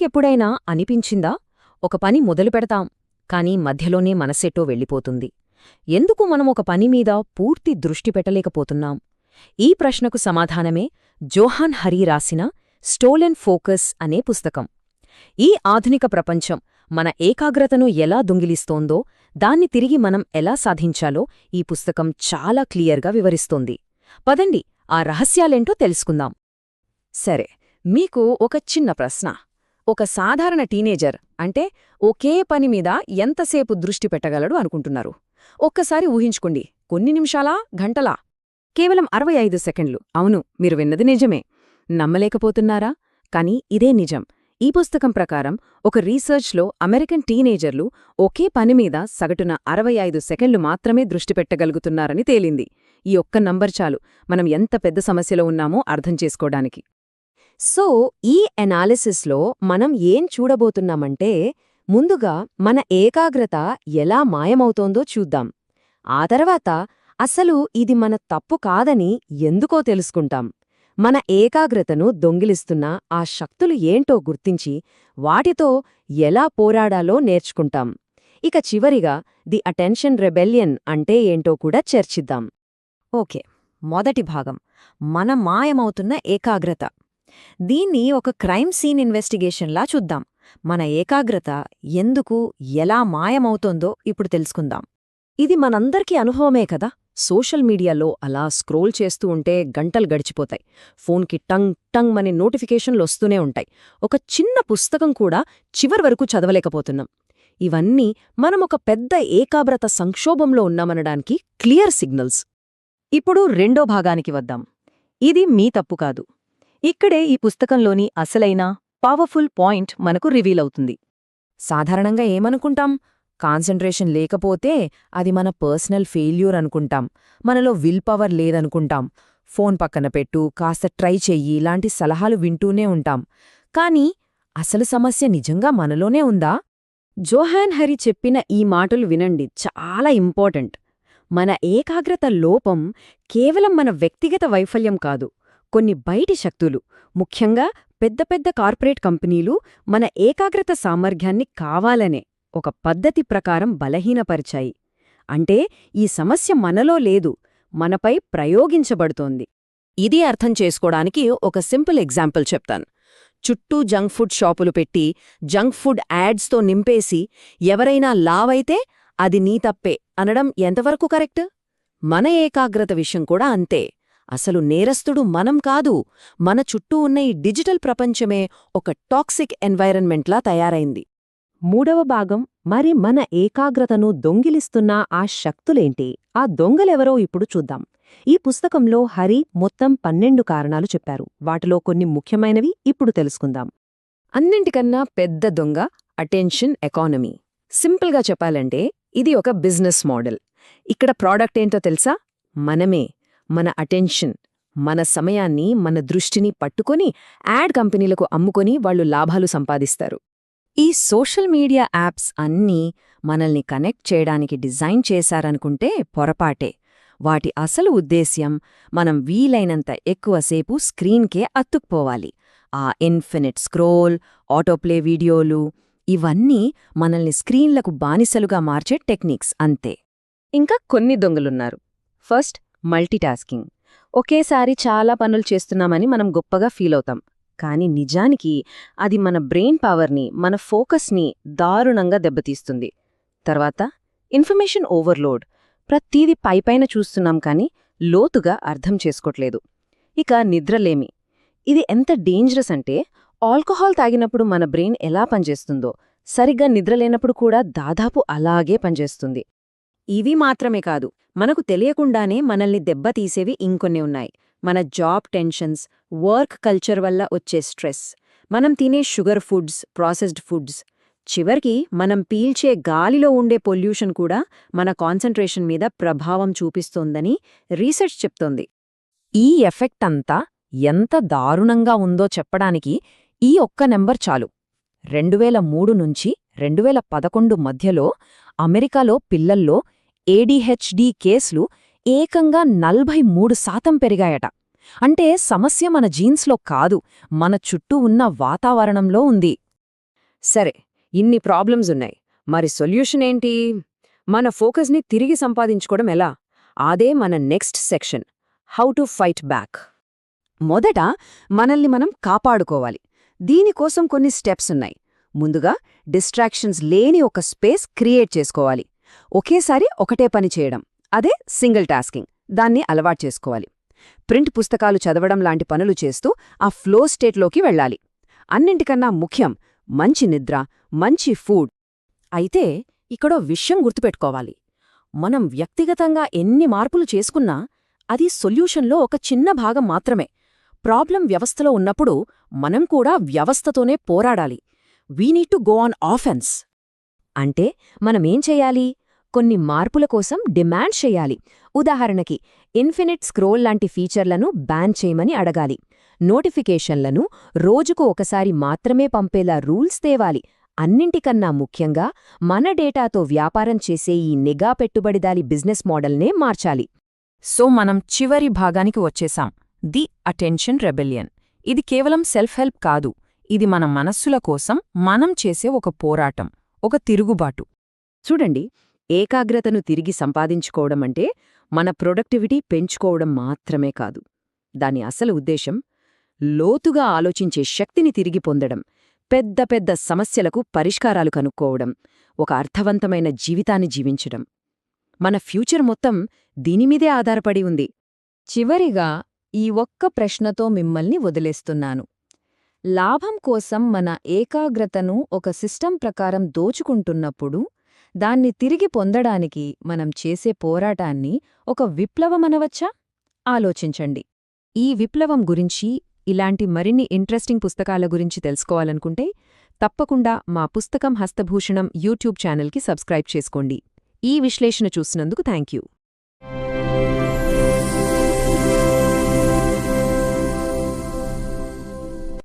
మీకెప్పుడైనా అనిపించిందా? ఒక పని మొదలుపెడతాం, కానీ మధ్యలోనే మనసెటో వెళ్ళిపోతుంది. ఎందుకు మనం ఒక పనిమీద పూర్తి దృష్టి పెట్టలేకపోతున్నాం? ఈ ప్రశ్నకు సమాధానమే జోహాన్ హరీ రాసిన స్టోలెన్ ఫోకస్ అనే పుస్తకం. ఈ ఆధునిక ప్రపంచం మన ఏకాగ్రతను ఎలా దొంగిలిస్తోందో, దాన్ని తిరిగి మనం ఎలా సాధించాలో ఈ పుస్తకం చాలా క్లియర్గా వివరిస్తోంది. పదండి, ఆ రహస్యాలేంటో తెలుసుకుందాం. సరే, మీకు ఒక చిన్న ప్రశ్న. ఒక సాధారణ టీనేజర్ అంటే ఒకే పనిమీద ఎంతసేపు దృష్టి పెట్టగలడు అనుకుంటున్నారు? ఒక్కసారి ఊహించుకోండి. కొన్ని నిమిషాలా, గంటలా? కేవలం 65 సెకండ్లు. అవును, మీరు విన్నది నిజమే. నమ్మలేకపోతున్నారా? కానీ ఇదే నిజం. ఈ పుస్తకం ప్రకారం ఒక రీసెర్చ్లో అమెరికన్ టీనేజర్లు ఒకే పనిమీద సగటున 65 సెకండ్లు మాత్రమే దృష్టి పెట్టగలుగుతున్నారని తేలింది. ఈ ఒక్క నంబర్ చాలు మనం ఎంత పెద్ద సమస్యలో ఉన్నామో అర్థం చేసుకోవడానికి. సో ఈ ఎనాలిసిస్లో మనం ఏం చూడబోతున్నామంటే, ముందుగా మన ఏకాగ్రత ఎలా మాయమవుతోందో చూద్దాం. ఆ తర్వాత అసలు ఇది మన తప్పు కాదని ఎందుకో తెలుసుకుంటాం. మన ఏకాగ్రతను దొంగిలిస్తున్న ఆ శక్తులు ఏంటో గుర్తించి వాటితో ఎలా పోరాడాలో నేర్చుకుంటాం. ఇక చివరిగా ది అటెన్షన్ రెబెలియన్ అంటే ఏంటో కూడా చర్చిద్దాం. ఓకే, మొదటి భాగం మన మాయమవుతున్న ఏకాగ్రత. దీన్ని ఒక క్రైమ్ సీన్ ఇన్వెస్టిగేషన్లా చూద్దాం. మన ఏకాగ్రత ఎందుకు, ఎలా మాయమవుతోందో ఇప్పుడు తెలుసుకుందాం. ఇది మనందరికీ అనుభవమే కదా. సోషల్ మీడియాలో అలా స్క్రోల్ చేస్తూ ఉంటే గంటలు గడిచిపోతాయి. ఫోన్కి టంగ్ టంగ్ అనే నోటిఫికేషన్లొస్తూనే ఉంటాయి. ఒక చిన్న పుస్తకం కూడా చివరి వరకు చదవలేకపోతున్నాం. ఇవన్నీ మనమొక పెద్ద ఏకాగ్రత సంక్షోభంలో ఉన్నామనడానికి క్లియర్ సిగ్నల్స్. ఇప్పుడు రెండో భాగానికి వద్దాం. ఇది మీ తప్పు కాదు. ఇక్కడే ఈ పుస్తకంలోని అసలైన పవర్ఫుల్ పాయింట్ మనకు రివీల్ అవుతుంది. సాధారణంగా ఏమనుకుంటాం? కాన్సంట్రేషన్ లేకపోతే అది మన పర్సనల్ ఫెయిల్యూర్ అనుకుంటాం. మనలో విల్ పవర్ లేదనుకుంటాం. ఫోన్ పక్కన పెట్టు, కాస్త ట్రై చెయ్యి లాంటి సలహాలు వింటూనే ఉంటాం. కానీ అసలు సమస్య నిజంగా మనలోనే ఉందా? జోహాన్ హరీ చెప్పిన ఈ మాటలు వినండి, చాలా ఇంపార్టెంట్. మన ఏకాగ్రత లోపం కేవలం మన వ్యక్తిగత వైఫల్యం కాదు. కొన్ని బయటి శక్తులు, ముఖ్యంగా పెద్ద పెద్ద కార్పొరేట్ కంపెనీలు మన ఏకాగ్రత సామర్థ్యాన్ని కావాలనే ఒక పద్ధతి ప్రకారం బలహీనపరిచాయి. అంటే ఈ సమస్య మనలో లేదు, మనపై ప్రయోగించబడుతోంది. ఇది అర్థం చేసుకోవడానికి ఒక సింపుల్ ఎగ్జాంపుల్ చెప్తాను. చుట్టూ జంక్ ఫుడ్ షాపులు పెట్టి జంక్ ఫుడ్ యాడ్స్తో నింపేసి ఎవరైనా లావైతే అది నీ తప్పే అనడం ఎంతవరకు కరెక్ట్? మన ఏకాగ్రత విషయం కూడా అంతే. అసలు నేరస్తుడు మనం కాదు, మన చుట్టూ ఉన్న ఈ డిజిటల్ ప్రపంచమే ఒక టాక్సిక్ ఎన్వైరన్మెంట్లా తయారైంది. మూడవ భాగం, మరి మన ఏకాగ్రతను దొంగిలిస్తున్న ఆ శక్తులేంటి? ఆ దొంగలెవరో ఇప్పుడు చూద్దాం. ఈ పుస్తకంలో హరి మొత్తం 12 కారణాలు చెప్పారు. వాటిలో కొన్ని ముఖ్యమైనవి ఇప్పుడు తెలుసుకుందాం. అన్నింటికన్నా పెద్ద దొంగ అటెన్షన్ ఎకానమీ. సింపుల్గా చెప్పాలంటే ఇది ఒక బిజినెస్ మోడల్. ఇక్కడ ప్రాడక్ట్ ఏంటో తెలుసా? మనమే. మన అటెన్షన్, మన సమయాన్ని, మన దృష్టిని పట్టుకొని యాడ్ కంపెనీలకు అమ్ముకొని వాళ్లు లాభాలు సంపాదిస్తారు. ఈ సోషల్ మీడియా యాప్స్ అన్నీ మనల్ని కనెక్ట్ చేయడానికి డిజైన్ చేశారనుకుంటే పొరపాటే. వాటి అసలు ఉద్దేశ్యం మనం వీలైనంత ఎక్కువసేపు స్క్రీన్కే అతుక్కుపోవాలి. ఆ ఇన్ఫినిట్ స్క్రోల్, ఆటోప్లే వీడియోలు ఇవన్నీ మనల్ని స్క్రీన్లకు బానిసలుగా మార్చే టెక్నిక్స్ అంతే. ఇంకా కొన్ని దొంగలున్నారు. First, multitasking. ఒకేసారి చాలా పనులు చేస్తున్నామని మనం గొప్పగా ఫీలవుతాం. కానీ నిజానికి అది మన బ్రెయిన్ పవర్ని, మన ఫోకస్ని దారుణంగా దెబ్బతీస్తుంది. తర్వాత ఇన్ఫర్మేషన్ ఓవర్లోడ్. ప్రతీది పైపైన చూస్తున్నాం కానీ లోతుగా అర్థం చేసుకోవట్లేదు. ఇక నిద్రలేమి. ఇది ఎంత డేంజరస్ అంటే, ఆల్కహాల్ తాగినప్పుడు మన బ్రెయిన్ ఎలా పనిచేస్తుందో సరిగ్గా నిద్రలేనప్పుడు కూడా దాదాపు అలాగే పనిచేస్తుంది. ఇవి మాత్రమే కాదు, మనకు తెలియకుండానే మనల్ని దెబ్బతీసేవి ఇంకొన్ని ఉన్నాయి. మన జాబ్ టెన్షన్స్, వర్క్ కల్చర్ వల్ల వచ్చే స్ట్రెస్, మనం తినే షుగర్ ఫుడ్స్, ప్రాసెస్డ్ ఫుడ్స్, చివరికి మనం పీల్చే గాలిలో ఉండే పొల్యూషన్ కూడా మన కాన్సంట్రేషన్ మీద ప్రభావం చూపిస్తోందని రీసెర్చ్ చెప్తోంది. ఈ ఎఫెక్ట్ అంతా ఎంత దారుణంగా ఉందో చెప్పడానికి ఈ ఒక్క నెంబర్ చాలు. 2003 నుంచి 2011 మధ్యలో అమెరికాలో పిల్లల్లో ADHD కేసులు ఏకంగా 43% పెరిగాయట. అంటే సమస్య మన జీన్స్లో కాదు, మన చుట్టూ ఉన్న వాతావరణంలో ఉంది. సరే, ఇన్ని ప్రాబ్లమ్స్ ఉన్నాయి. మరి సొల్యూషన్ ఏంటి? మన ఫోకస్ని తిరిగి సంపాదించుకోవడం ఎలా? అదే మన next section, how to fight back. మొదట మనల్ని మనం కాపాడుకోవాలి. దీనికోసం కొన్ని స్టెప్స్ ఉన్నాయి. ముందుగా డిస్ట్రాక్షన్స్ లేని ఒక స్పేస్ క్రియేట్ చేసుకోవాలి. ఒకేసారి ఒకటే పని చేయడం, అదే సింగిల్ టాస్కింగ్, దాన్ని అలవాటు చేసుకోవాలి. ప్రింట్ పుస్తకాలు చదవడం లాంటి పనులు చేస్తూ ఆ ఫ్లో స్టేట్లోకి వెళ్ళాలి. అన్నింటికన్నా ముఖ్యం మంచి నిద్ర, మంచి ఫుడ్. అయితే ఇక్కడో విషయం గుర్తుపెట్టుకోవాలి. మనం వ్యక్తిగతంగా ఎన్ని మార్పులు చేసుకున్నా అది సొల్యూషన్లో ఒక చిన్న భాగం మాత్రమే. ప్రాబ్లం వ్యవస్థలో ఉన్నప్పుడు మనం కూడా వ్యవస్థతోనే పోరాడాలి. We need to go on offence. అంటే మనమేం చెయ్యాలి? కొన్ని మార్పుల కోసం డిమాండ్ చెయ్యాలి. ఉదాహరణకి ఇన్ఫినిట్ స్క్రోల్ లాంటి ఫీచర్లను బ్యాన్ చేయమని అడగాలి. నోటిఫికేషన్లను రోజుకు ఒకసారి మాత్రమే పంపేలా రూల్స్ తేవాలి. అన్నింటికన్నా ముఖ్యంగా మన డేటాతో వ్యాపారం చేసే ఈ నిఘా పెట్టుబడిదారీ బిజినెస్ మోడల్నే మార్చాలి. సో మనం చివరి భాగానికి వచ్చేశాం, ది అటెన్షన్ రెబెలియన్. ఇది కేవలం సెల్ఫ్ హెల్ప్ కాదు, ఇది మన మనస్సుల కోసం మనం చేసే ఒక పోరాటం, ఒక తిరుగుబాటు. చూడండి, ఏకాగ్రతను తిరిగి సంపాదించుకోవడమంటే మన ప్రొడక్టివిటీ పెంచుకోవడం మాత్రమే కాదు. దాని అసలు ఉద్దేశం లోతుగా ఆలోచించే శక్తిని తిరిగి పొందడం, పెద్ద పెద్ద సమస్యలకు పరిష్కారాలు కనుక్కోవడం, ఒక అర్థవంతమైన జీవితాన్ని జీవించడం. మన ఫ్యూచర్ మొత్తం దీనిమీదే ఆధారపడి ఉంది. చివరిగా ఈ ఒక్క ప్రశ్నతో మిమ్మల్ని వదిలేస్తున్నాను. లాభం కోసం మన ఏకాగ్రతను ఒక సిస్టం ప్రకారం దోచుకుంటున్నప్పుడు దాన్ని తిరిగి పొందడానికి మనం చేసే పోరాటాన్ని ఒక విప్లవమనవచ్చా? ఆలోచించండి. ఈ విప్లవం గురించి, ఇలాంటి మరిన్ని ఇంట్రెస్టింగ్ పుస్తకాల గురించి తెలుసుకోవాలనుకుంటే తప్పకుండా మా పుస్తకం హస్తభూషణం యూట్యూబ్ ఛానల్కి సబ్స్క్రైబ్ చేసుకోండి. ఈ విశ్లేషణ చూసినందుకు థాంక్యూ.